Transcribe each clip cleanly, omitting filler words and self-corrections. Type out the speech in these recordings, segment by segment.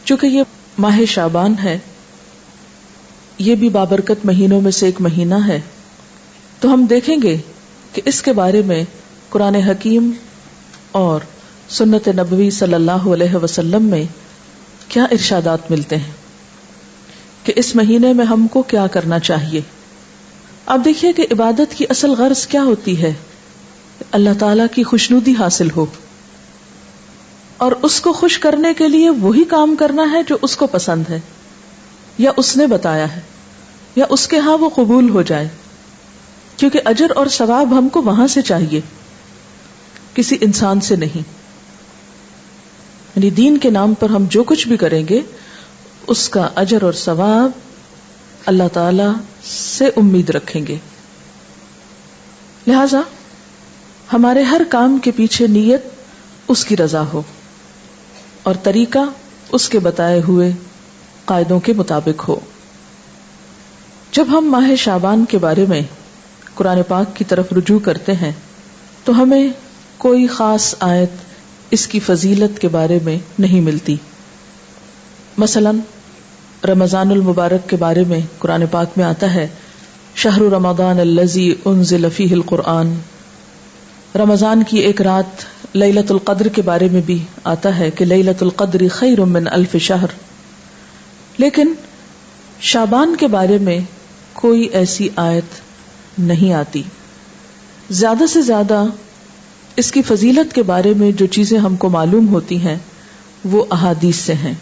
چونکہ یہ ماہ شعبان ہے، یہ بھی بابرکت مہینوں میں سے ایک مہینہ ہے، تو ہم دیکھیں گے کہ اس کے بارے میں قرآن حکیم اور سنت نبوی صلی اللہ علیہ وسلم میں کیا ارشادات ملتے ہیں کہ اس مہینے میں ہم کو کیا کرنا چاہیے۔ اب دیکھیے کہ عبادت کی اصل غرض کیا ہوتی ہے، اللہ تعالیٰ کی خوشنودی حاصل ہو، اور اس کو خوش کرنے کے لیے وہی کام کرنا ہے جو اس کو پسند ہے یا اس نے بتایا ہے یا اس کے ہاں وہ قبول ہو جائے، کیونکہ اجر اور ثواب ہم کو وہاں سے چاہیے، کسی انسان سے نہیں۔ یعنی دین کے نام پر ہم جو کچھ بھی کریں گے اس کا اجر اور ثواب اللہ تعالی سے امید رکھیں گے۔ لہذا ہمارے ہر کام کے پیچھے نیت اس کی رضا ہو اور طریقہ اس کے بتائے ہوئے قاعدوں کے مطابق ہو۔ جب ہم ماہ شعبان کے بارے میں قرآن پاک کی طرف رجوع کرتے ہیں تو ہمیں کوئی خاص آیت اس کی فضیلت کے بارے میں نہیں ملتی۔ مثلا رمضان المبارک کے بارے میں قرآن پاک میں آتا ہے شہر رمضان الذی انزل فیہ القرآن، رمضان کی ایک رات لیلۃ القدر کے بارے میں بھی آتا ہے کہ لیلۃ القدر خیر من الف شہر، لیکن شعبان کے بارے میں کوئی ایسی آیت نہیں آتی۔ زیادہ سے زیادہ اس کی فضیلت کے بارے میں جو چیزیں ہم کو معلوم ہوتی ہیں وہ احادیث سے ہیں۔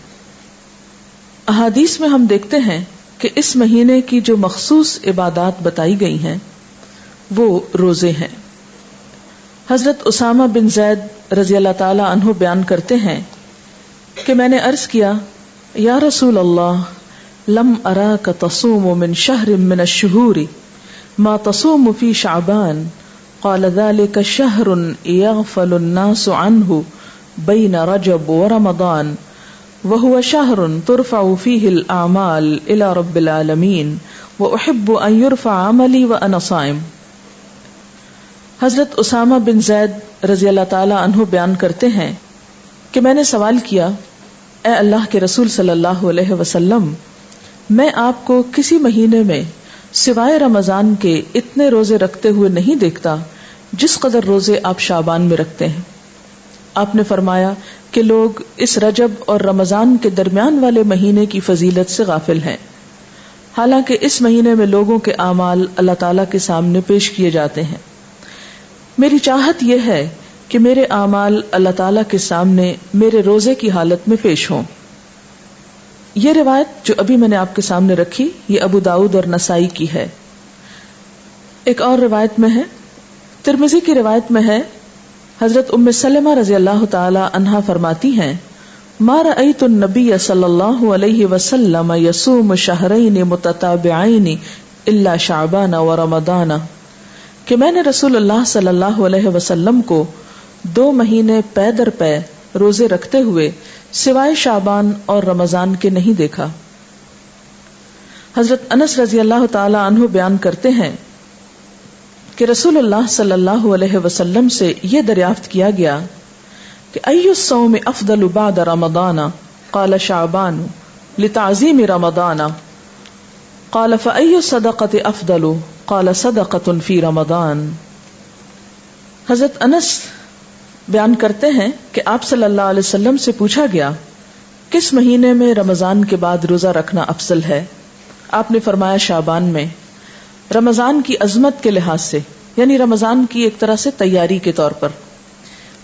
احادیث میں ہم دیکھتے ہیں کہ اس مہینے کی جو مخصوص عبادات بتائی گئی ہیں وہ روزے ہیں۔ حضرت اسامہ بن زید رضی اللہ تعالی عنہ بیان کرتے ہیں کہ میں نے عرض کیا یا رسول اللہ لم اراک تصوم من شہر من الشہور ما تصوم فی شعبان، قال ذلك شهر يغفل الناس عنه بين رجب ورمضان وهو شهر ترفع فيه الأعمال إلى رب العالمين وأحب أن يرفع عملي وأنا صائم۔ حضرت اسامہ بن زید رضی اللہ تعالی عنہ بیان کرتے ہیں کہ میں نے سوال کیا اے اللہ کے رسول صلی اللہ علیہ وسلم، میں آپ کو کسی مہینے میں سوائے رمضان کے اتنے روزے رکھتے ہوئے نہیں دیکھتا جس قدر روزے آپ شعبان میں رکھتے ہیں۔ آپ نے فرمایا کہ لوگ اس رجب اور رمضان کے درمیان والے مہینے کی فضیلت سے غافل ہیں، حالانکہ اس مہینے میں لوگوں کے اعمال اللہ تعالیٰ کے سامنے پیش کیے جاتے ہیں۔ میری چاہت یہ ہے کہ میرے اعمال اللہ تعالیٰ کے سامنے میرے روزے کی حالت میں پیش ہوں۔ یہ روایت جو ابھی میں نے آپ کے سامنے رکھی یہ ابو داؤد اور نسائی کی ہے۔ ایک اور روایت میں ہے، ترمذی کی روایت میں ہے، حضرت ام سلمہ رضی اللہ تعالی عنہا فرماتی ہیں ما رأیت النبی صلی اللہ علیہ وسلم یصوم شہرین متتابعین الا شعبان و رمضان، کہ میں نے رسول اللہ صلی اللہ علیہ وسلم کو 2 مہینے پے در پے روزے رکھتے ہوئے سوائے شعبان اور رمضان کے نہیں دیکھا۔ حضرت انس رضی اللہ تعالی عنہ بیان کرتے ہیں کہ رسول اللہ صلی اللہ علیہ وسلم سے یہ دریافت کیا گیا کہ ای الصوم افضل بعد رمضان، قال شعبان لتعظیم رمضان، قال فای الصدقۃ افضل، قال صدقۃ فی رمضان۔ حضرت انس بیان کرتے ہیں کہ آپ صلی اللہ علیہ وسلم سے پوچھا گیا کس مہینے میں رمضان کے بعد روزہ رکھنا افضل ہے؟ آپ نے فرمایا شعبان میں، رمضان کی عظمت کے لحاظ سے، یعنی رمضان کی ایک طرح سے تیاری کے طور پر۔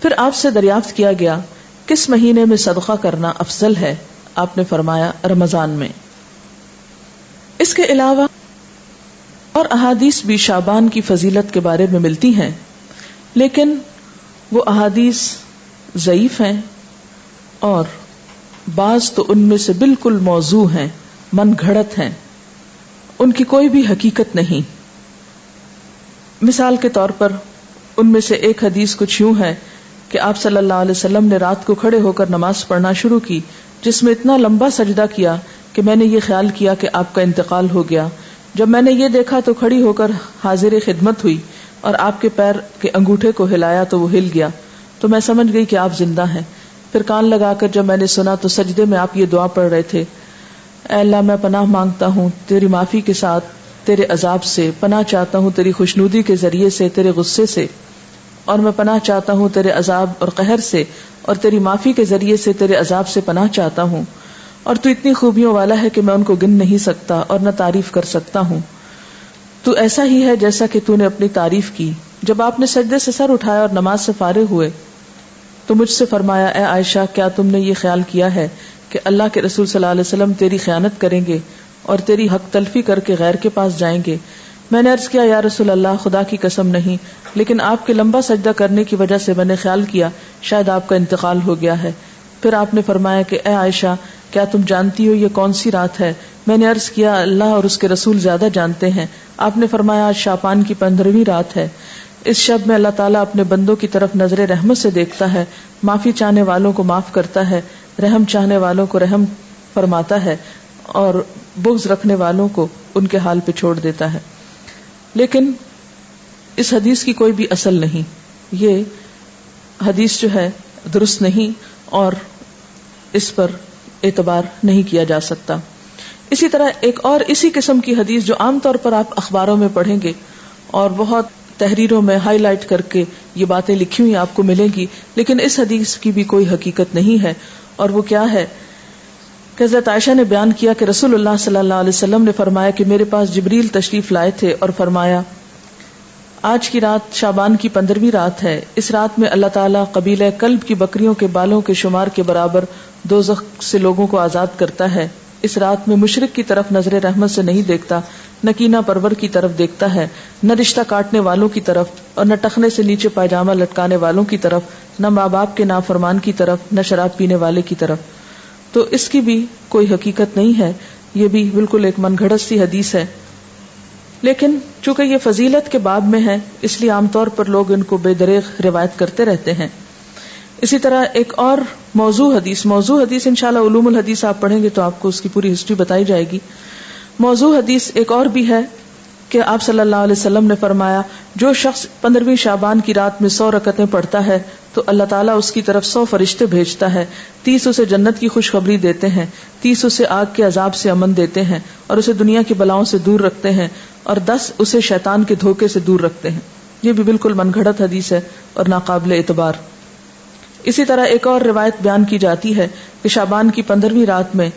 پھر آپ سے دریافت کیا گیا کس مہینے میں صدقہ کرنا افضل ہے؟ آپ نے فرمایا رمضان میں۔ اس کے علاوہ اور احادیث بھی شعبان کی فضیلت کے بارے میں ملتی ہیں، لیکن وہ احادیث ضعیف ہیں اور بعض تو ان میں سے بالکل موضوع ہیں، من گھڑت ہیں، ان کی کوئی بھی حقیقت نہیں۔ مثال کے طور پر ان میں سے ایک حدیث کچھ یوں ہے کہ آپ صلی اللہ علیہ وسلم نے رات کو کھڑے ہو کر نماز پڑھنا شروع کی جس میں اتنا لمبا سجدہ کیا کہ میں نے یہ خیال کیا کہ آپ کا انتقال ہو گیا۔ جب میں نے یہ دیکھا تو کھڑی ہو کر حاضر خدمت ہوئی اور آپ کے پیر کے انگوٹھے کو ہلایا تو وہ ہل گیا، تو میں سمجھ گئی کہ آپ زندہ ہیں۔ پھر کان لگا کر جب میں نے سنا تو سجدے میں آپ یہ دعا پڑھ رہے تھے، اے اللہ میں پناہ مانگتا ہوں تیری معافی کے ساتھ تیرے عذاب سے، پناہ چاہتا ہوں تیری خوشنودی کے ذریعے سے تیرے غصے سے، اور میں پناہ چاہتا ہوں تیرے عذاب اور قہر سے، اور تیری معافی کے ذریعے سے تیرے عذاب سے پناہ چاہتا ہوں، اور تو اتنی خوبیوں والا ہے کہ میں ان کو گن نہیں سکتا اور نہ تعریف کر سکتا ہوں۔ تو ایسا ہی ہے جیسا کہ تو نے اپنی تعریف کی۔ جب آپ نے سجدے سے سر اٹھایا اور نماز سے فارغ ہوئے تو مجھ سے فرمایا، اے عائشہ کیا تم نے یہ خیال کیا ہے کہ اللہ کے رسول صلی اللہ علیہ وسلم تیری خیانت کریں گے اور تیری حق تلفی کر کے غیر کے پاس جائیں گے؟ میں نے عرض کیا، یا رسول اللہ خدا کی قسم نہیں، لیکن آپ کے لمبا سجدہ کرنے کی وجہ سے میں نے خیال کیا شاید آپ کا انتقال ہو گیا ہے۔ پھر آپ نے فرمایا کہ اے عائشہ کیا تم جانتی ہو یہ کون سی رات ہے؟ میں نے عرض کیا، اللہ اور اس کے رسول زیادہ جانتے ہیں۔ آپ نے فرمایا، آج شعبان کی 15ویں رات ہے۔ اس شب میں اللہ تعالیٰ اپنے بندوں کی طرف نظر رحمت سے دیکھتا ہے، معافی چاہنے والوں کو معاف کرتا ہے، رحم چاہنے والوں کو رحم فرماتا ہے، اور بغض رکھنے والوں کو ان کے حال پہ چھوڑ دیتا ہے۔ لیکن اس حدیث کی کوئی بھی اصل نہیں، یہ حدیث جو ہے درست نہیں اور اس پر اعتبار نہیں کیا جا سکتا۔ اسی طرح ایک اور اسی قسم کی حدیث جو عام طور پر آپ اخباروں میں پڑھیں گے اور بہت تحریروں میں ہائی لائٹ کر کے یہ باتیں لکھی ہوئی آپ کو ملیں گی، لیکن اس حدیث کی بھی کوئی حقیقت نہیں ہے، اور وہ کیا ہے کہ حضرت عائشہ نے بیان کیا کہ رسول اللہ صلی اللہ علیہ وسلم نے فرمایا کہ میرے پاس جبریل تشریف لائے تھے اور فرمایا، آج کی رات شعبان کی 15ویں رات ہے، اس رات میں اللہ تعالیٰ قبیلہ کلب کی بکریوں کے بالوں کے شمار کے برابر دوزخ سے لوگوں کو آزاد کرتا ہے۔ اس رات میں مشرک کی طرف نظر رحمت سے نہیں دیکھتا، نہ کینہ پرور کی طرف دیکھتا ہے، نہ رشتہ کاٹنے والوں کی طرف، اور نہ ٹخنے سے نیچے پائجامہ لٹکانے والوں کی طرف، نہ ماں باپ کے نافرمان کی طرف، نہ شراب پینے والے کی طرف۔ تو اس کی بھی کوئی حقیقت نہیں ہے، یہ بھی بالکل ایک من گھڑت سی حدیث ہے، لیکن چونکہ یہ فضیلت کے باب میں ہے اس لیے عام طور پر لوگ ان کو بے دریغ روایت کرتے رہتے ہیں۔ اسی طرح ایک اور موضوع حدیث انشاءاللہ علوم الحدیث آپ پڑھیں گے تو آپ کو اس کی پوری ہسٹری بتائی جائے گی۔ موضوع حدیث ایک اور بھی ہے کہ آپ صلی اللہ علیہ وسلم نے فرمایا، جو شخص 15ویں شعبان کی رات میں 100 رکعتیں پڑھتا ہے تو اللہ تعالیٰ اس کی طرف 100 فرشتے بھیجتا ہے، 30 اسے جنت کی خوشخبری دیتے ہیں، 30 اسے آگ کے عذاب سے امن دیتے ہیں اور اسے دنیا کی بلاؤں سے دور رکھتے ہیں، اور 10 اسے شیطان کے دھوکے سے دور رکھتے ہیں۔ یہ بھی بالکل من گھڑت حدیث ہے اور ناقابل اعتبار۔ اسی طرح ایک اور روایت بیان کی جاتی ہے کہ شعبان کی 15ویں رات میں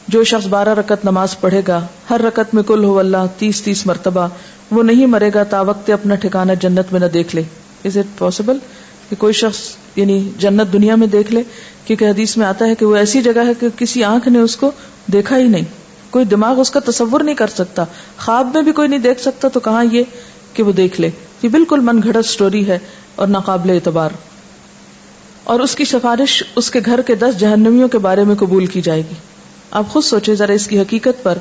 جو شخص 12 رکعت نماز پڑھے گا، ہر رکعت میں قل هو اللہ 30 مرتبہ، وہ نہیں مرے گا تا وقت اپنا ٹھکانہ جنت میں نہ دیکھ لے۔ از اٹ پاسبل کہ کوئی شخص یعنی جنت دنیا میں دیکھ لے؟ کیونکہ حدیث میں آتا ہے کہ وہ ایسی جگہ ہے کہ کسی آنکھ نے اس کو دیکھا ہی نہیں، کوئی دماغ اس کا تصور نہیں کر سکتا، خواب میں بھی کوئی نہیں دیکھ سکتا، تو کہاں یہ کہ وہ دیکھ لے۔ یہ بالکل من گھڑت سٹوری ہے اور ناقابل اعتبار، اور اس کی سفارش اس کے گھر کے 10 جہنمیوں کے بارے میں قبول کی جائے گی۔ آپ خود سوچیں ذرا اس کی حقیقت پر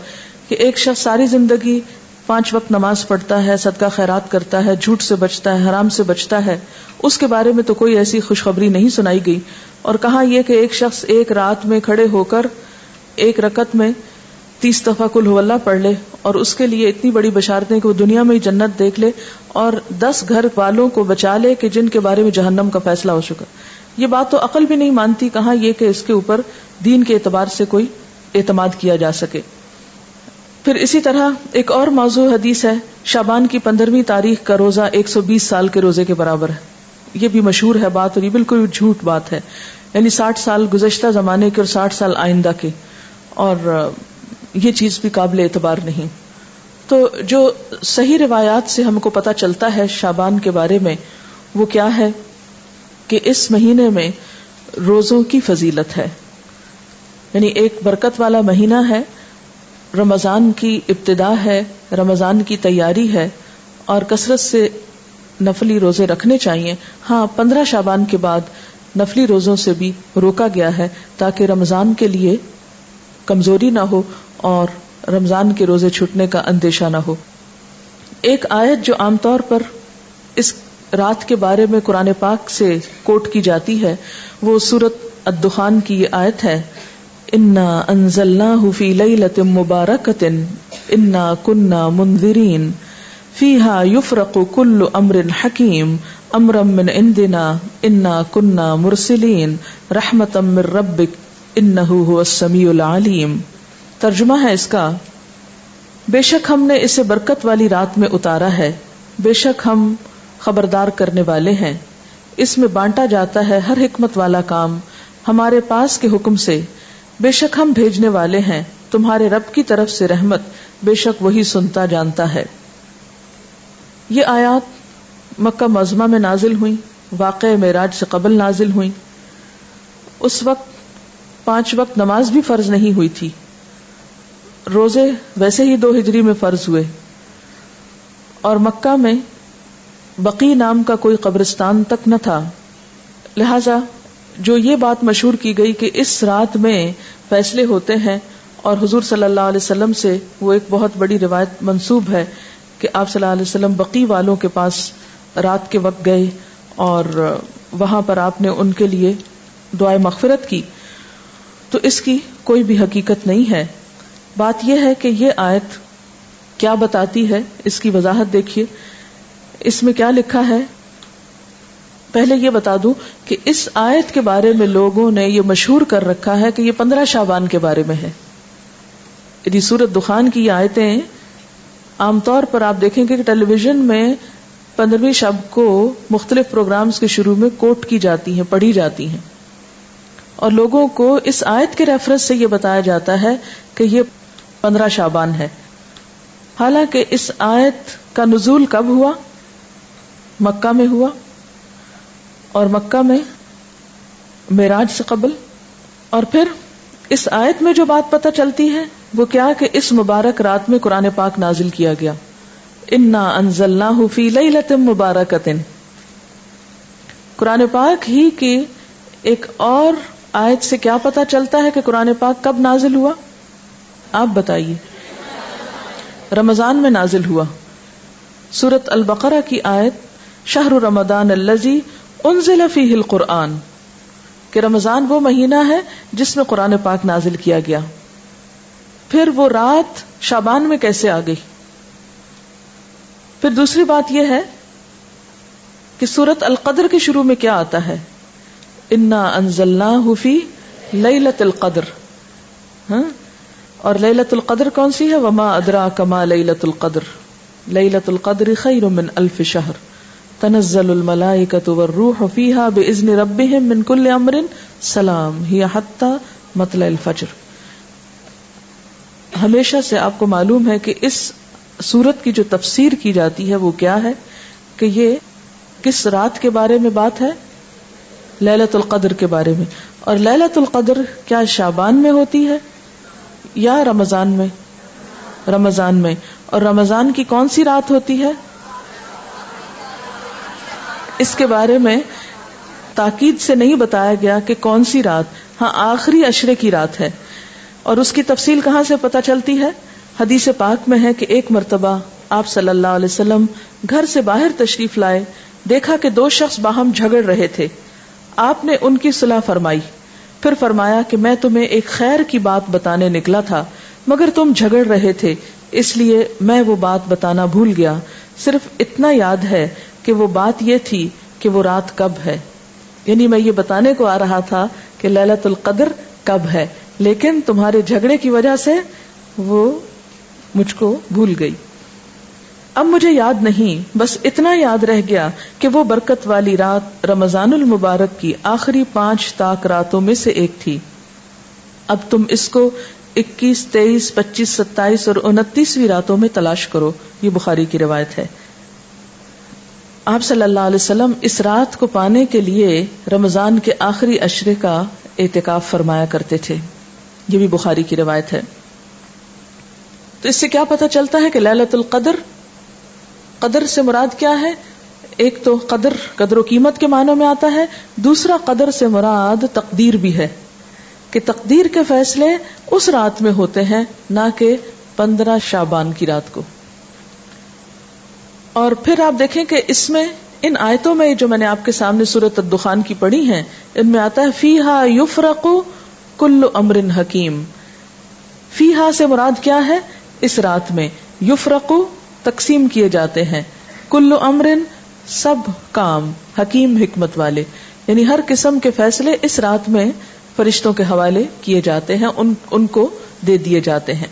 کہ ایک شخص ساری زندگی 5 وقت نماز پڑھتا ہے، صدقہ خیرات کرتا ہے، جھوٹ سے بچتا ہے، حرام سے بچتا ہے، اس کے بارے میں تو کوئی ایسی خوشخبری نہیں سنائی گئی، اور کہاں یہ کہ ایک شخص ایک رات میں کھڑے ہو کر ایک رکعت میں 30 دفعہ قل هو اللہ پڑھ لے اور اس کے لیے اتنی بڑی بشارتیں کہ وہ دنیا میں ہی جنت دیکھ لے اور 10 گھر والوں کو بچا لے کہ جن کے بارے میں جہنم کا فیصلہ ہو چکا۔ یہ بات تو عقل بھی نہیں مانتی، کہاں یہ کہ اس کے اوپر دین کے اعتبار سے کوئی اعتماد کیا جا سکے۔ پھر اسی طرح ایک اور موضوع حدیث ہے، شعبان کی 15ویں تاریخ کا روزہ 120 سال کے روزے کے برابر ہے۔ یہ بھی مشہور ہے بات، اور یہ بالکل جھوٹ بات ہے، یعنی 60 سال گزشتہ زمانے کے اور 60 سال آئندہ کے، اور یہ چیز بھی قابل اعتبار نہیں۔ تو جو صحیح روایات سے ہم کو پتہ چلتا ہے شعبان کے بارے میں وہ کیا ہے کہ اس مہینے میں روزوں کی فضیلت ہے، یعنی ایک برکت والا مہینہ ہے، رمضان کی ابتدا ہے، رمضان کی تیاری ہے، اور کثرت سے نفلی روزے رکھنے چاہیے۔ ہاں 15 شعبان کے بعد نفلی روزوں سے بھی روکا گیا ہے تاکہ رمضان کے لیے کمزوری نہ ہو اور رمضان کے روزے چھوٹنے کا اندیشہ نہ ہو۔ ایک آیت جو عام طور پر اس رات کے بارے میں قرآن پاک سے کوٹ کی جاتی ہے وہ سورۃ الدخان کی یہ آیت ہے، انا انزلناہ فی لیلۃ مبارکۃ انا کنا منذرین فیہا یفرق کل امر حکیم امرا من عندنا انا كنا مرسلین رحمتا من ربک انہ هو السمیع العلیم. ترجمہ ہے اس کا، بے شک ہم نے اسے برکت والی رات میں اتارا ہے، بے شک ہم خبردار کرنے والے ہیں. اس میں بانٹا جاتا ہے ہر حکمت والا کام ہمارے پاس کے حکم سے. بے شک ہم بھیجنے والے ہیں تمہارے رب کی طرف سے رحمت، بے شک وہی سنتا جانتا ہے. یہ آیات مکہ معظمہ میں نازل ہوئیں، واقعہ معراج سے قبل نازل ہوئیں. اس وقت 5 وقت نماز بھی فرض نہیں ہوئی تھی، روزے ویسے ہی 2 ہجری میں فرض ہوئے، اور مکہ میں بقی نام کا کوئی قبرستان تک نہ تھا. لہذا جو یہ بات مشہور کی گئی کہ اس رات میں فیصلے ہوتے ہیں، اور حضور صلی اللہ علیہ وسلم سے وہ ایک بہت بڑی روایت منسوب ہے کہ آپ صلی اللہ علیہ وسلم بقی والوں کے پاس رات کے وقت گئے اور وہاں پر آپ نے ان کے لیے دعائے مغفرت کی. تو اس کی کوئی بھی حقیقت نہیں ہے. بات یہ ہے کہ یہ آیت کیا بتاتی ہے، اس کی وضاحت دیکھیے. اس میں کیا لکھا ہے؟ پہلے یہ بتا دوں کہ اس آیت کے بارے میں لوگوں نے یہ مشہور کر رکھا ہے کہ یہ 15 شعبان کے بارے میں ہے. یعنی سورۃ دخان کی یہ آیتیں عام طور پر آپ دیکھیں گے کہ ٹیلی ویژن میں 15ویں شب کو مختلف پروگرامز کے شروع میں کوٹ کی جاتی ہیں، پڑھی جاتی ہیں، اور لوگوں کو اس آیت کے ریفرنس سے یہ بتایا جاتا ہے کہ یہ 15 شعبان ہے. حالانکہ اس آیت کا نزول کب ہوا؟ مکہ میں ہوا، اور مکہ میں معراج سے قبل. اور پھر اس آیت میں جو بات پتہ چلتی ہے وہ کیا کہ اس مبارک رات میں قرآن پاک نازل کیا گیا. انا انزلناہ فی لیلۃ مبارکۃ. قرآن پاک ہی کی ایک اور آیت سے کیا پتہ چلتا ہے کہ قرآن پاک کب نازل ہوا؟ آپ بتائیے. رمضان میں نازل ہوا. سورۃ البقرہ کی آیت شہر رمضان الذی انزل فیہ القرآن، کہ رمضان وہ مہینہ ہے جس میں قرآن پاک نازل کیا گیا. پھر وہ رات شعبان میں کیسے آ گئی؟ پھر دوسری بات یہ ہے کہ سورۃ القدر کے شروع میں کیا آتا ہے؟ انا انزلناہ فی لیلۃ القدر. اور لیلۃ القدر کون سی ہے؟ وما ادراک ما لیلۃ القدر لیلۃ القدر خیر من الف شہر تنزل الملائکۃ والروح فیہا باذن ربہم من کل امر سلام ہی حتی مطلع الفجر. ہمیشہ سے آپ کو معلوم ہے کہ اس سورت کی جو تفسیر کی جاتی ہے وہ کیا ہے کہ یہ کس رات کے بارے میں بات ہے؟ لیلۃ القدر کے بارے میں. اور لیلۃ القدر کیا شعبان میں ہوتی ہے یا رمضان میں؟ رمضان میں. اور رمضان کی کون سی رات ہوتی ہے؟ اس کے بارے میں تاکید سے نہیں بتایا گیا کہ کون سی رات. ہاں، آخری عشرے کی رات ہے. اور اس کی تفصیل کہاں سے پتہ چلتی ہے؟ حدیث پاک میں ہے کہ ایک مرتبہ آپ صلی اللہ علیہ وسلم گھر سے باہر تشریف لائے، دیکھا کہ 2 شخص باہم جھگڑ رہے تھے. آپ نے ان کی صلح فرمائی، پھر فرمایا کہ میں تمہیں ایک خیر کی بات بتانے نکلا تھا مگر تم جھگڑ رہے تھے، اس لیے میں وہ بات بتانا بھول گیا. صرف اتنا یاد ہے کہ وہ بات یہ تھی کہ وہ رات کب ہے. یعنی میں یہ بتانے کو آ رہا تھا کہ لیلۃ القدر کب ہے، لیکن تمہارے جھگڑے کی وجہ سے وہ مجھ کو بھول گئی. اب مجھے یاد نہیں، بس اتنا یاد رہ گیا کہ وہ برکت والی رات رمضان المبارک کی آخری 5 طاق راتوں میں سے ایک تھی. اب تم اس کو 21، 23، 25، 27 اور 29ویں راتوں میں تلاش کرو. یہ بخاری کی روایت ہے. آپ صلی اللہ علیہ وسلم اس رات کو پانے کے لیے رمضان کے آخری عشرے کا اعتکاف فرمایا کرتے تھے. یہ بھی بخاری کی روایت ہے. تو اس سے کیا پتہ چلتا ہے کہ لیلۃ القدر، قدر سے مراد کیا ہے؟ ایک تو قدر و قیمت کے معنوں میں آتا ہے، دوسرا قدر سے مراد تقدیر بھی ہے کہ تقدیر کے فیصلے اس رات میں ہوتے ہیں، نہ کہ 15 شعبان کی رات کو. اور پھر آپ دیکھیں کہ اس میں ان آیتوں میں جو میں نے آپ کے سامنے سورۃ الدخان کی پڑھی ہیں، ان میں آتا ہے فیہا یفرق کل امر حکیم. فیہا سے مراد کیا ہے؟ اس رات میں یفرق تقسیم کیے جاتے ہیں، کل امر سب کام حکیم حکمت والے، یعنی ہر قسم کے فیصلے اس رات میں فرشتوں کے حوالے کیے جاتے ہیں، ان کو دے دیے جاتے ہیں۔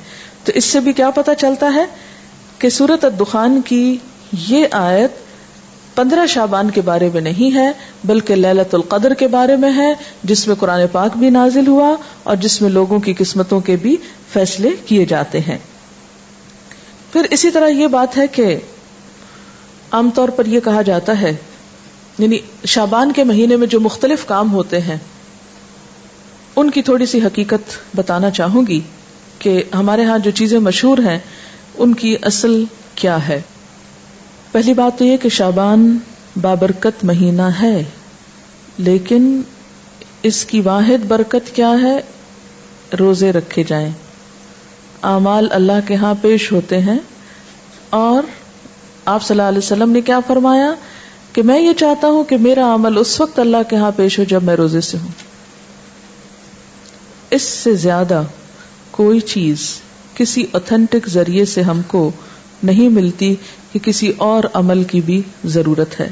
تو اس سے بھی کیا پتہ چلتا ہے کہ سورۃ الدخان کی یہ آیت 15 شعبان کے بارے میں نہیں ہے، بلکہ لیلۃ القدر کے بارے میں ہے، جس میں قرآن پاک بھی نازل ہوا اور جس میں لوگوں کی قسمتوں کے بھی فیصلے کیے جاتے ہیں۔ پھر اسی طرح یہ بات ہے کہ عام طور پر یہ کہا جاتا ہے، یعنی شعبان کے مہینے میں جو مختلف کام ہوتے ہیں ان کی تھوڑی سی حقیقت بتانا چاہوں گی کہ ہمارے ہاں جو چیزیں مشہور ہیں ان کی اصل کیا ہے۔ پہلی بات تو یہ کہ شعبان بابرکت مہینہ ہے، لیکن اس کی واحد برکت کیا ہے؟ روزے رکھے جائیں، اعمال اللہ کے ہاں پیش ہوتے ہیں، اور آپ صلی اللہ علیہ وسلم نے کیا فرمایا کہ میں یہ چاہتا ہوں کہ میرا عمل اس وقت اللہ کے ہاں پیش ہو جب میں روزے سے ہوں۔ اس سے زیادہ کوئی چیز کسی اوتھینٹک ذریعے سے ہم کو نہیں ملتی کہ کسی اور عمل کی بھی ضرورت ہے۔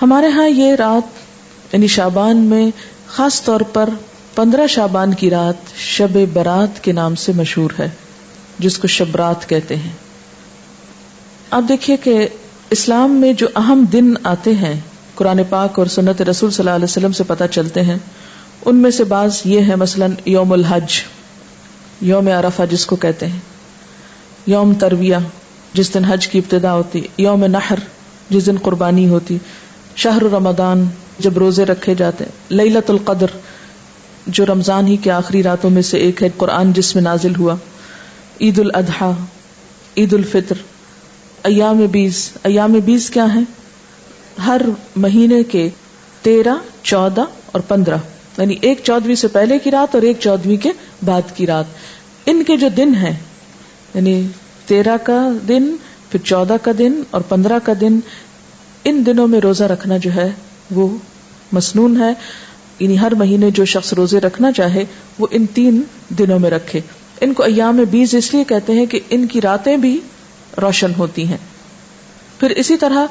ہمارے ہاں یہ رات یعنی شعبان میں خاص طور پر 15 شعبان کی رات شب برات کے نام سے مشہور ہے، جس کو شب رات کہتے ہیں۔ اب دیکھیے کہ اسلام میں جو اہم دن آتے ہیں قرآن پاک اور سنت رسول صلی اللہ علیہ وسلم سے پتہ چلتے ہیں، ان میں سے بعض یہ ہے، مثلا یوم الحج، یوم عرفہ جس کو کہتے ہیں، یوم ترویہ جس دن حج کی ابتدا ہوتی، یوم نحر جس دن قربانی ہوتی، شہر رمضان جب روزے رکھے جاتے، لیلۃ القدر جو رمضان ہی کے آخری راتوں میں سے ایک ہے، قرآن جس میں نازل ہوا، عید الاضحیٰ، عید الفطر، ایام 20۔ ایام 20 کیا ہیں؟ ہر مہینے کے 13، 14 اور 15، یعنی ایک 14ویں سے پہلے کی رات اور ایک 14ویں کے بعد کی رات، ان کے جو دن ہیں، یعنی 13 کا دن، پھر 14 کا دن اور 15 کا دن، ان دنوں میں روزہ رکھنا جو ہے وہ مسنون ہے، یعنی ہر مہینے جو شخص روزے رکھنا چاہے وہ ان 3 دنوں میں رکھے۔ ان کو ایام 20 اس لیے کہتے ہیں کہ ان کی راتیں بھی روشن ہوتی ہیں۔ پھر اسی طرح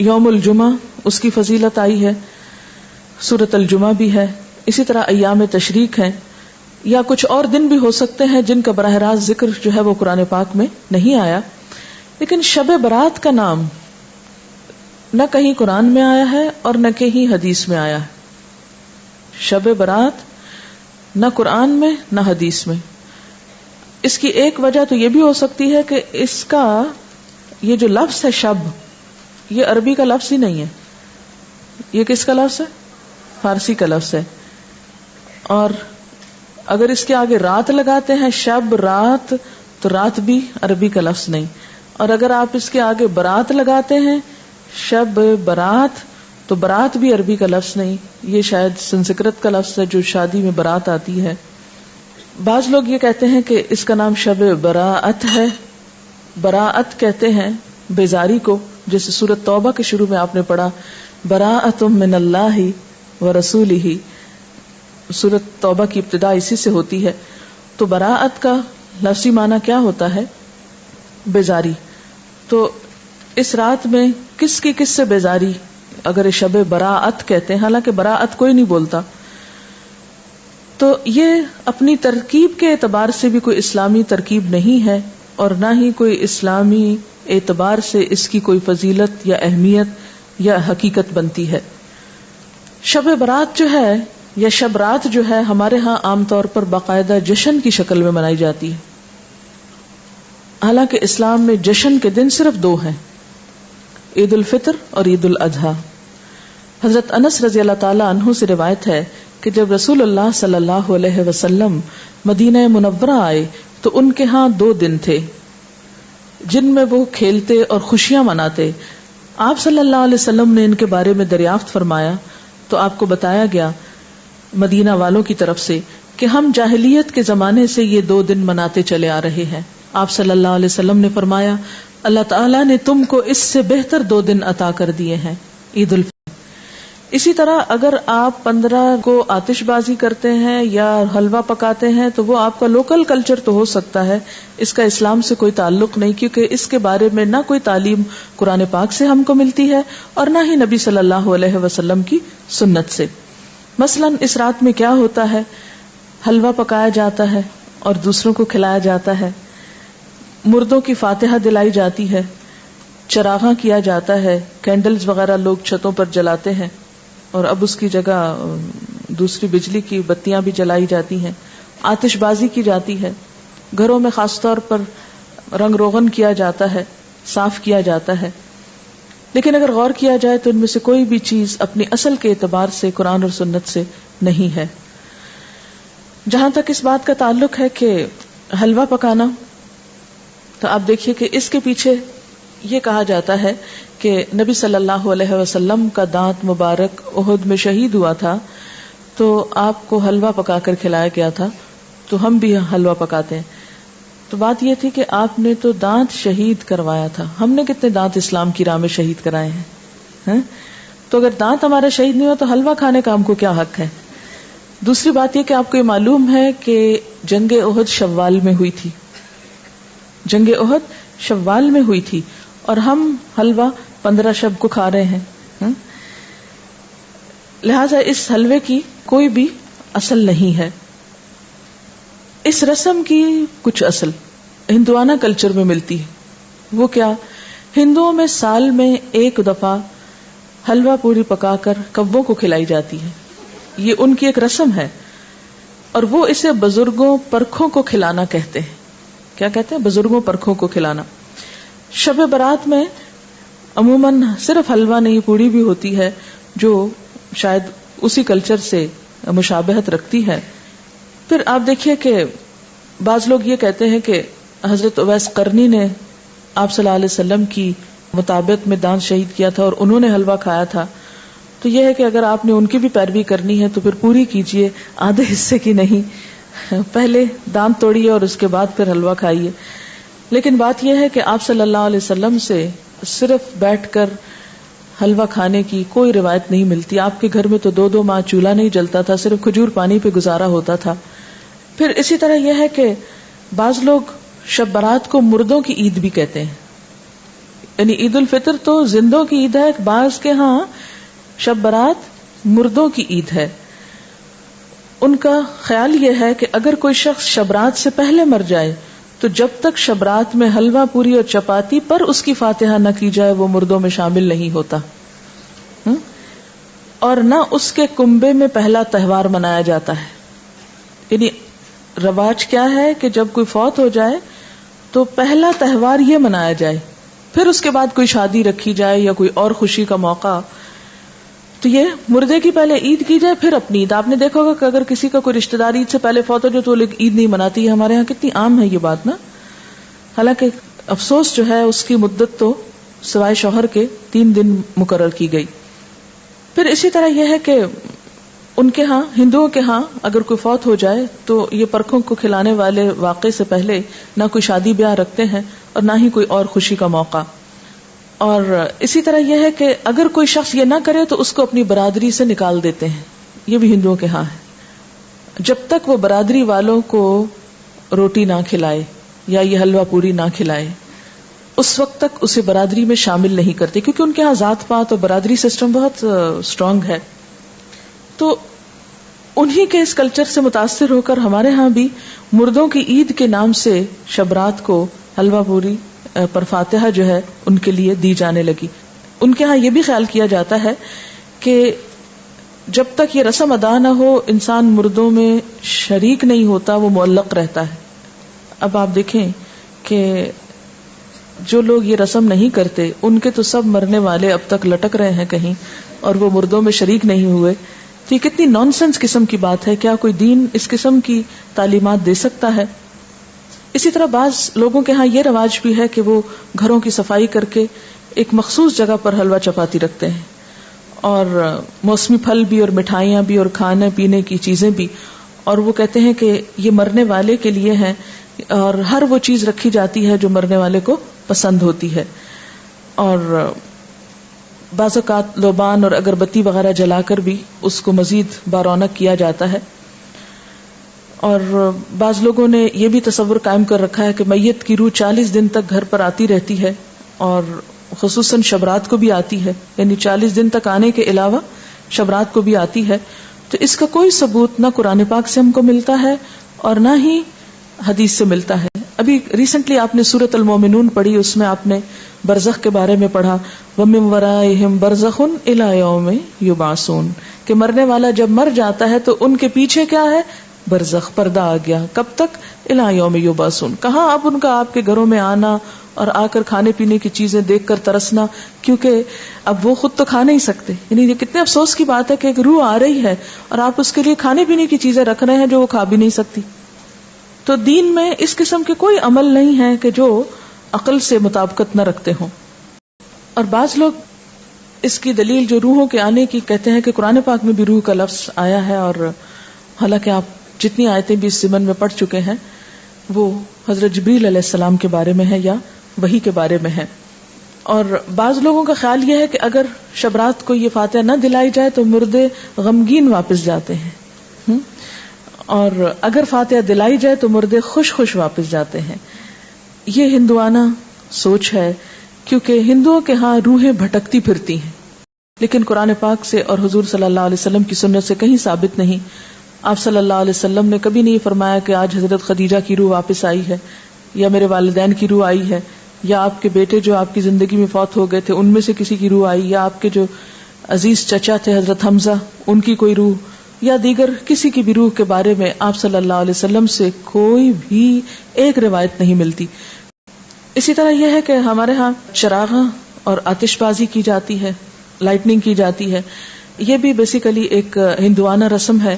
یوم الجمعہ، اس کی فضیلت آئی ہے، سورۃ الجمعہ بھی ہے، اسی طرح ایام تشریق ہیں، یا کچھ اور دن بھی ہو سکتے ہیں جن کا براہ راست ذکر جو ہے وہ قرآن پاک میں نہیں آیا۔ لیکن شب برات کا نام نہ کہیں قرآن میں آیا ہے اور نہ کہیں حدیث میں آیا ہے۔ شب برات نہ قرآن میں نہ حدیث میں۔ اس کی ایک وجہ تو یہ بھی ہو سکتی ہے کہ اس کا یہ جو لفظ ہے شب، یہ عربی کا لفظ ہی نہیں ہے، یہ کس کا لفظ ہے؟ فارسی کا لفظ ہے، اور اگر اس کے آگے رات لگاتے ہیں، شب رات، تو رات بھی عربی کا لفظ نہیں، اور اگر آپ اس کے آگے برات لگاتے ہیں، شب برات، تو برات بھی عربی کا لفظ نہیں، یہ شاید سنسکرت کا لفظ ہے جو شادی میں برات آتی ہے۔ بعض لوگ یہ کہتے ہیں کہ اس کا نام شب براءت ہے، براءت کہتے ہیں بیزاری کو، جیسے سورۃ توبہ کے شروع میں آپ نے پڑھا براءۃ من اللہ ورسولہ، سورۃ توبہ کی ابتدا اسی سے ہوتی ہے۔ تو براءت کا لفظی معنی کیا ہوتا ہے؟ بیزاری۔ تو اس رات میں کس سے بیزاری اگر شب براءت کہتے ہیں، حالانکہ براءت کوئی نہیں بولتا، تو یہ اپنی ترکیب کے اعتبار سے بھی کوئی اسلامی ترکیب نہیں ہے، اور نہ ہی کوئی اسلامی اعتبار سے اس کی کوئی فضیلت یا اہمیت یا حقیقت بنتی ہے۔ شب برات جو ہے یا شب رات جو ہے ہمارے ہاں عام طور پر باقاعدہ جشن کی شکل میں منائی جاتی ہے، حالانکہ اسلام میں جشن کے دن صرف 2 ہیں، عید الفطر اور عید الاضحیٰ۔ حضرت انس رضی اللہ تعالی عنہ سے روایت ہے کہ جب رسول اللہ صلی اللہ علیہ وسلم مدینہ منورہ آئے تو ان کے ہاں 2 دن تھے جن میں وہ کھیلتے اور خوشیاں مناتے۔ آپ صلی اللہ علیہ وسلم نے ان کے بارے میں دریافت فرمایا تو آپ کو بتایا گیا مدینہ والوں کی طرف سے کہ ہم جاہلیت کے زمانے سے یہ 2 دن مناتے چلے آ رہے ہیں۔ آپ صلی اللہ علیہ وسلم نے فرمایا اللہ تعالیٰ نے تم کو اس سے بہتر 2 دن عطا کر دیے ہیں، عید الفطر، اسی طرح اگر آپ 15 کو آتش بازی کرتے ہیں یا حلوہ پکاتے ہیں تو وہ آپ کا لوکل کلچر تو ہو سکتا ہے، اس کا اسلام سے کوئی تعلق نہیں، کیونکہ اس کے بارے میں نہ کوئی تعلیم قرآن پاک سے ہم کو ملتی ہے اور نہ ہی نبی صلی اللہ علیہ وسلم کی سنت سے. مثلا اس رات میں کیا ہوتا ہے؟ حلوہ پکایا جاتا ہے اور دوسروں کو کھلایا جاتا ہے، مردوں کی فاتحہ دلائی جاتی ہے، چراغاں کیا جاتا ہے، کینڈلز وغیرہ لوگ چھتوں پر جلاتے ہیں، اور اب اس کی جگہ دوسری بجلی کی بتیاں بھی جلائی جاتی ہیں، آتش بازی کی جاتی ہے، گھروں میں خاص طور پر رنگ روغن کیا جاتا ہے، صاف کیا جاتا ہے. لیکن اگر غور کیا جائے تو ان میں سے کوئی بھی چیز اپنی اصل کے اعتبار سے قرآن اور سنت سے نہیں ہے. جہاں تک اس بات کا تعلق ہے کہ حلوہ پکانا، تو آپ دیکھیے کہ اس کے پیچھے یہ کہا جاتا ہے کہ نبی صلی اللہ علیہ وسلم کا دانت مبارک احد میں شہید ہوا تھا تو آپ کو حلوہ پکا کر کھلایا گیا تھا، تو ہم بھی حلوہ پکاتے ہیں. تو بات یہ تھی کہ آپ نے تو دانت شہید کروایا تھا، ہم نے کتنے دانت اسلام کی راہ میں شہید کرائے ہیں؟ تو اگر دانت ہمارا شہید نہیں ہوا تو حلوہ کھانے کا ہم کو کیا حق ہے؟ دوسری بات یہ کہ آپ کو یہ معلوم ہے کہ جنگ احد شوال میں ہوئی تھی، جنگ احد شوال میں ہوئی تھی اور ہم حلوہ 15 شب کو کھا رہے ہیں. لہذا اس حلوے کی کوئی بھی اصل نہیں ہے. اس رسم کی کچھ اصل ہندوانہ کلچر میں ملتی ہے. وہ کیا؟ ہندوؤں میں سال میں ایک دفعہ حلوہ پوری پکا کر کبوں کو کھلائی جاتی ہے، یہ ان کی ایک رسم ہے، اور وہ اسے بزرگوں پرکھوں کو کھلانا کہتے ہیں. کیا کہتے ہیں؟ بزرگوں پرکھوں کو کھلانا. شب برات میں عموماً صرف حلوہ نہیں، پوری بھی ہوتی ہے جو شاید اسی کلچر سے مشابہت رکھتی ہے. پھر آپ دیکھیے کہ بعض لوگ یہ کہتے ہیں کہ حضرت اویس قرنی نے آپ صلی اللہ علیہ وسلم کی مطابق میں دانت شہید کیا تھا اور انہوں نے حلوہ کھایا تھا. تو یہ ہے کہ اگر آپ نے ان کی بھی پیروی کرنی ہے تو پھر پوری کیجئے، آدھے حصے کی نہیں. پہلے دانت توڑیے اور اس کے بعد پھر حلوہ کھائیے. لیکن بات یہ ہے کہ آپ صلی اللہ علیہ وسلم سے صرف بیٹھ کر حلوہ کھانے کی کوئی روایت نہیں ملتی. آپ کے گھر میں تو 2 ماہ چولہا نہیں جلتا تھا، صرف کھجور پانی پہ گزارا ہوتا تھا. پھر اسی طرح یہ ہے کہ بعض لوگ شب برات کو مردوں کی عید بھی کہتے ہیں، یعنی عید الفطر تو زندوں کی عید ہے، بعض کے ہاں شب برات مردوں کی عید ہے. ان کا خیال یہ ہے کہ اگر کوئی شخص شبرات سے پہلے مر جائے تو جب تک شبرات میں حلوہ پوری اور چپاتی پر اس کی فاتحہ نہ کی جائے وہ مردوں میں شامل نہیں ہوتا، اور نہ اس کے کنبے میں پہلا تہوار منایا جاتا ہے. یعنی رواج کیا ہے کہ جب کوئی فوت ہو جائے تو پہلا تہوار یہ منایا جائے، پھر اس کے بعد کوئی شادی رکھی جائے یا کوئی اور خوشی کا موقع. تو یہ مردے کی پہلے عید کی جائے پھر اپنی عید. آپ نے دیکھا ہوگا کہ اگر کسی کا کوئی رشتہ دار عید سے پہلے فوت ہو جائے تو وہ لوگ عید نہیں مناتی ہے. ہمارے ہاں کتنی عام ہے یہ بات نا. حالانکہ افسوس جو ہے اس کی مدت تو سوائے شوہر کے 3 دن مقرر کی گئی. پھر اسی طرح یہ ہے کہ ان کے ہاں، ہندوؤں کے ہاں اگر کوئی فوت ہو جائے تو یہ پرکھوں کو کھلانے والے واقعے سے پہلے نہ کوئی شادی بیاہ رکھتے ہیں اور نہ ہی کوئی اور خوشی کا موقع. اور اسی طرح یہ ہے کہ اگر کوئی شخص یہ نہ کرے تو اس کو اپنی برادری سے نکال دیتے ہیں. یہ بھی ہندوؤں کے ہاں ہے. جب تک وہ برادری والوں کو روٹی نہ کھلائے یا یہ حلوہ پوری نہ کھلائے اس وقت تک اسے برادری میں شامل نہیں کرتے، کیونکہ ان کے ہاں ذات پات اور برادری سسٹم بہت اسٹرانگ ہے. تو انہی کے اس کلچر سے متاثر ہو کر ہمارے ہاں بھی مردوں کی عید کے نام سے شبرات کو حلوہ پوری پر فاتحہ جو ہے ان کے لیے دی جانے لگی. ان کے ہاں یہ بھی خیال کیا جاتا ہے کہ جب تک یہ رسم ادا نہ ہو انسان مردوں میں شریک نہیں ہوتا، وہ معلق رہتا ہے. اب آپ دیکھیں کہ جو لوگ یہ رسم نہیں کرتے ان کے تو سب مرنے والے اب تک لٹک رہے ہیں کہیں اور وہ مردوں میں شریک نہیں ہوئے. تو یہ کتنی نان سینس قسم کی بات ہے. کیا کوئی دین اس قسم کی تعلیمات دے سکتا ہے؟ اسی طرح بعض لوگوں کے ہاں یہ رواج بھی ہے کہ وہ گھروں کی صفائی کر کے ایک مخصوص جگہ پر حلوہ چپاتی رکھتے ہیں، اور موسمی پھل بھی اور مٹھائیاں بھی اور کھانے پینے کی چیزیں بھی، اور وہ کہتے ہیں کہ یہ مرنے والے کے لیے ہیں اور ہر وہ چیز رکھی جاتی ہے جو مرنے والے کو پسند ہوتی ہے. اور بعض اوقات لوبان اور اگربتی وغیرہ جلا کر بھی اس کو مزید بارونق کیا جاتا ہے. اور بعض لوگوں نے یہ بھی تصور قائم کر رکھا ہے کہ میت کی روح 40 دن تک گھر پر آتی رہتی ہے اور خصوصاً شب رات کو بھی آتی ہے، یعنی 40 دن تک آنے کے علاوہ شب رات کو بھی آتی ہے. تو اس کا کوئی ثبوت نہ قرآن پاک سے ہم کو ملتا ہے اور نہ ہی حدیث سے ملتا ہے. ابھی ریسنٹلی آپ نے سورۃ المومنون پڑھی، اس میں آپ نے برزخ کے بارے میں پڑھا، وَمِن وَرَائِهِمْ بَرْزَخٌ إِلَى يَوْمِ يُبْعَثُونَ، کہ مرنے والا جب مر جاتا ہے تو ان کے پیچھے کیا ہے؟ برزخ، پردہ آ گیا. کب تک؟ إِلَى يَوْمِ يُبْعَثُونَ. کہاں اب ان کا آپ کے گھروں میں آنا اور آ کر کھانے پینے کی چیزیں دیکھ کر ترسنا، کیونکہ اب وہ خود تو کھا نہیں سکتے. یعنی یہ کتنے افسوس کی بات ہے کہ ایک روح آ رہی ہے اور آپ اس کے لیے کھانے پینے کی چیزیں رکھ رہے ہیں جو وہ کھا بھی نہیں سکتی. تو دین میں اس قسم کے کوئی عمل نہیں ہے کہ جو عقل سے مطابقت نہ رکھتے ہوں. اور بعض لوگ اس کی دلیل جو روحوں کے آنے کی کہتے ہیں کہ قرآن پاک میں بھی روح کا لفظ آیا ہے، اور حالانکہ آپ جتنی آیتیں بھی اس ضمن میں پڑھ چکے ہیں وہ حضرت جبریل علیہ السلام کے بارے میں ہے یا وحی کے بارے میں ہے. اور بعض لوگوں کا خیال یہ ہے کہ اگر شب رات کو یہ فاتحہ نہ دلائی جائے تو مردے غمگین واپس جاتے ہیں، اور اگر فاتحہ دلائی جائے تو مردے خوش خوش واپس جاتے ہیں. یہ ہندوانہ سوچ ہے، کیونکہ ہندوؤں کے ہاں روحیں بھٹکتی پھرتی ہیں، لیکن قرآن پاک سے اور حضور صلی اللہ علیہ وسلم کی سنت سے کہیں ثابت نہیں. آپ صلی اللہ علیہ وسلم نے کبھی نہیں فرمایا کہ آج حضرت خدیجہ کی روح واپس آئی ہے، یا میرے والدین کی روح آئی ہے، یا آپ کے بیٹے جو آپ کی زندگی میں فوت ہو گئے تھے ان میں سے کسی کی روح آئی، یا آپ کے جو عزیز چچا تھے حضرت حمزہ ان کی کوئی روح، یا دیگر کسی کی بھی روح کے بارے میں آپ صلی اللہ علیہ وسلم سے کوئی بھی ایک روایت نہیں ملتی. اسی طرح یہ ہے کہ ہمارے ہاں چراغاں اور آتش بازی کی جاتی ہے، لائٹننگ کی جاتی ہے. یہ بھی بیسیکلی ایک ہندوانہ رسم ہے،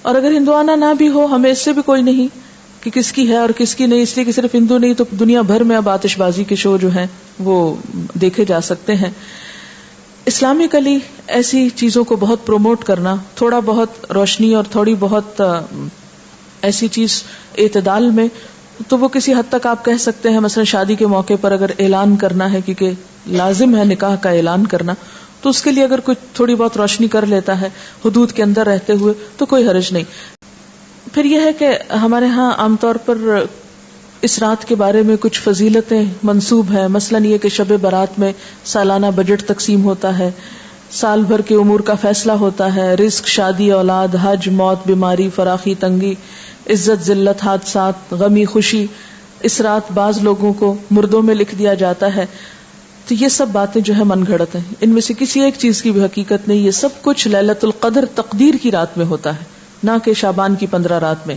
اور اگر ہندوانہ نہ بھی ہو ہمیں اس سے بھی کوئی نہیں کہ کس کی ہے اور کس کی نہیں، اس لیے کہ صرف ہندو نہیں تو دنیا بھر میں اب آتش بازی کے شو جو ہیں وہ دیکھے جا سکتے ہیں. اسلامکلی ایسی چیزوں کو بہت پروموٹ کرنا، تھوڑا بہت روشنی اور تھوڑی بہت ایسی چیز اعتدال میں، تو وہ کسی حد تک آپ کہہ سکتے ہیں مثلا شادی کے موقع پر اگر اعلان کرنا ہے، کیونکہ لازم ہے نکاح کا اعلان کرنا، تو اس کے لیے اگر کوئی تھوڑی بہت روشنی کر لیتا ہے حدود کے اندر رہتے ہوئے تو کوئی حرج نہیں. پھر یہ ہے کہ ہمارے ہاں عام طور پر اس رات کے بارے میں کچھ فضیلتیں منسوب ہیں. مثلا یہ کہ شب برات میں سالانہ بجٹ تقسیم ہوتا ہے، سال بھر کے امور کا فیصلہ ہوتا ہے، رزق، شادی، اولاد، حج، موت، بیماری، فراخی، تنگی، عزت، ذلت، حادثات، غمی، خوشی. اس رات بعض لوگوں کو مردوں میں لکھ دیا جاتا ہے. تو یہ سب باتیں جو ہے من گھڑت ہیں، ان میں سے کسی ایک چیز کی بھی حقیقت نہیں. یہ سب کچھ لیلۃ القدر تقدیر کی رات میں ہوتا ہے، نہ کہ شعبان کی 15 رات میں.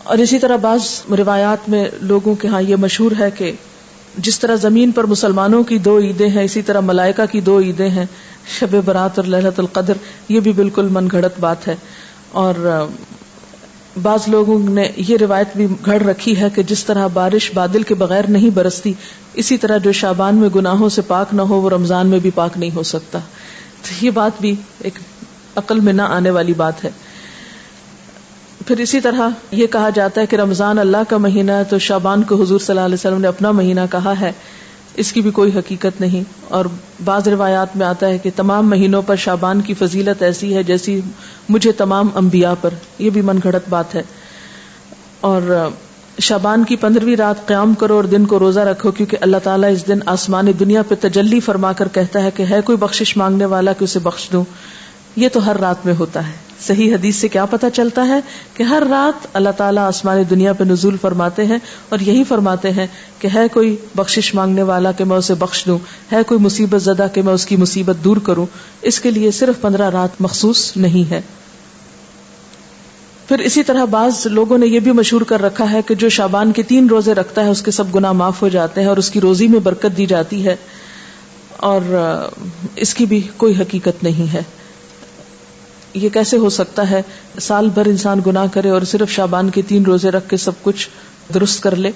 اور اسی طرح بعض روایات میں لوگوں کے ہاں یہ مشہور ہے کہ جس طرح زمین پر مسلمانوں کی 2 عیدیں ہیں، اسی طرح ملائکہ کی 2 عیدیں ہیں، شب برات اور لیلۃ القدر. یہ بھی بالکل من گھڑت بات ہے. اور بعض لوگوں نے یہ روایت بھی گھڑ رکھی ہے کہ جس طرح بارش بادل کے بغیر نہیں برستی، اسی طرح جو شعبان میں گناہوں سے پاک نہ ہو وہ رمضان میں بھی پاک نہیں ہو سکتا. تو یہ بات بھی ایک عقل میں نہ آنے والی بات ہے. پھر اسی طرح یہ کہا جاتا ہے کہ رمضان اللہ کا مہینہ ہے تو شعبان کو حضور صلی اللہ علیہ وسلم نے اپنا مہینہ کہا ہے. اس کی بھی کوئی حقیقت نہیں. اور بعض روایات میں آتا ہے کہ تمام مہینوں پر شعبان کی فضیلت ایسی ہے جیسی مجھے تمام انبیاء پر. یہ بھی من گھڑت بات ہے. اور شعبان کی 15ویں رات قیام کرو اور دن کو روزہ رکھو، کیونکہ اللہ تعالیٰ اس دن آسمان دنیا پہ تجلی فرما کر کہتا ہے کہ ہے کوئی بخشش مانگنے والا کہ اسے بخش دوں. یہ تو ہر رات میں ہوتا ہے. صحیح حدیث سے کیا پتہ چلتا ہے کہ ہر رات اللہ تعالیٰ آسمان دنیا پہ نزول فرماتے ہیں اور یہی فرماتے ہیں کہ ہے کوئی بخشش مانگنے والا کہ میں اسے بخش دوں، ہے کوئی مصیبت زدہ کہ میں اس کی مصیبت دور کروں. اس کے لیے صرف 15 رات مخصوص نہیں ہے. پھر اسی طرح بعض لوگوں نے یہ بھی مشہور کر رکھا ہے کہ جو شعبان کے 3 روزے رکھتا ہے اس کے سب گناہ معاف ہو جاتے ہیں اور اس کی روزی میں برکت دی جاتی ہے. اور اس کی بھی کوئی حقیقت نہیں ہے. یہ کیسے ہو سکتا ہے سال بھر انسان گناہ کرے اور صرف شعبان کے 3 روزے رکھ کے سب کچھ درست کر لے.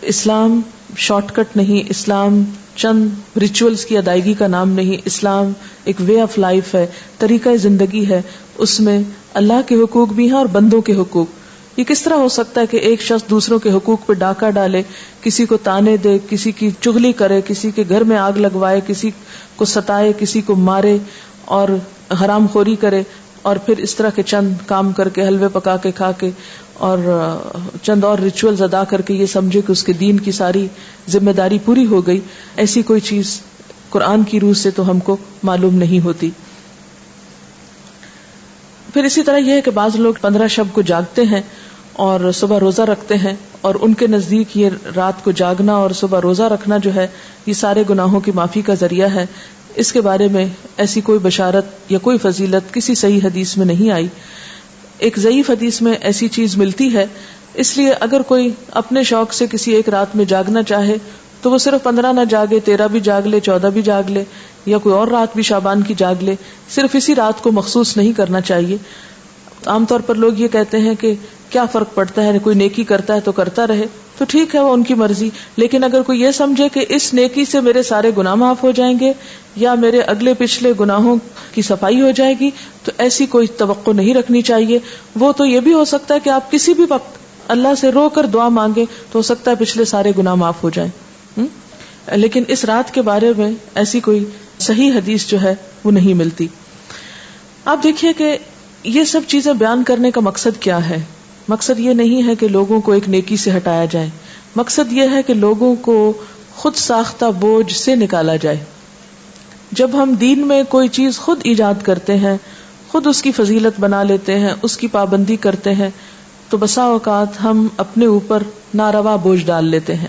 اسلام شارٹ کٹ نہیں، اسلام چند ریچولز کی ادائیگی کا نام نہیں. اسلام ایک وے آف لائف ہے، طریقہ زندگی ہے. اس میں اللہ کے حقوق بھی ہیں اور بندوں کے حقوق. یہ کس طرح ہو سکتا ہے کہ ایک شخص دوسروں کے حقوق پہ ڈاکہ ڈالے، کسی کو تانے دے، کسی کی چغلی کرے، کسی کے گھر میں آگ لگوائے، کسی کو ستائے، کسی کو مارے اور حرام خوری کرے، اور پھر اس طرح کے چند کام کر کے، حلوے پکا کے کھا کے اور چند اور ریچولز ادا کر کے یہ سمجھے کہ اس کے دین کی ساری ذمہ داری پوری ہو گئی. ایسی کوئی چیز قرآن کی روح سے تو ہم کو معلوم نہیں ہوتی. پھر اسی طرح یہ ہے کہ بعض لوگ 15 شب کو جاگتے ہیں اور صبح روزہ رکھتے ہیں، اور ان کے نزدیک یہ رات کو جاگنا اور صبح روزہ رکھنا جو ہے یہ سارے گناہوں کی معافی کا ذریعہ ہے. اس کے بارے میں ایسی کوئی بشارت یا کوئی فضیلت کسی صحیح حدیث میں نہیں آئی. ایک ضعیف حدیث میں ایسی چیز ملتی ہے، اس لیے اگر کوئی اپنے شوق سے کسی ایک رات میں جاگنا چاہے تو وہ صرف 15 نہ جاگے، 13 بھی جاگ لے، 14 بھی جاگ لے، یا کوئی اور رات بھی شعبان کی جاگ لے. صرف اسی رات کو مخصوص نہیں کرنا چاہیے. عام طور پر لوگ یہ کہتے ہیں کہ کیا فرق پڑتا ہے، کوئی نیکی کرتا ہے تو کرتا رہے، تو ٹھیک ہے، وہ ان کی مرضی. لیکن اگر کوئی یہ سمجھے کہ اس نیکی سے میرے سارے گناہ معاف ہو جائیں گے یا میرے اگلے پچھلے گناہوں کی صفائی ہو جائے گی، تو ایسی کوئی توقع نہیں رکھنی چاہیے. وہ تو یہ بھی ہو سکتا ہے کہ آپ کسی بھی وقت اللہ سے رو کر دعا مانگے تو ہو سکتا ہے پچھلے سارے گناہ معاف ہو جائیں. لیکن اس رات کے بارے میں ایسی کوئی صحیح حدیث جو ہے وہ نہیں ملتی. آپ دیکھیے کہ یہ سب چیزیں بیان کرنے کا مقصد کیا ہے. مقصد یہ نہیں ہے کہ لوگوں کو ایک نیکی سے ہٹایا جائے، مقصد یہ ہے کہ لوگوں کو خود ساختہ بوجھ سے نکالا جائے. جب ہم دین میں کوئی چیز خود ایجاد کرتے ہیں، خود اس کی فضیلت بنا لیتے ہیں، اس کی پابندی کرتے ہیں، تو بسا اوقات ہم اپنے اوپر ناروا بوجھ ڈال لیتے ہیں.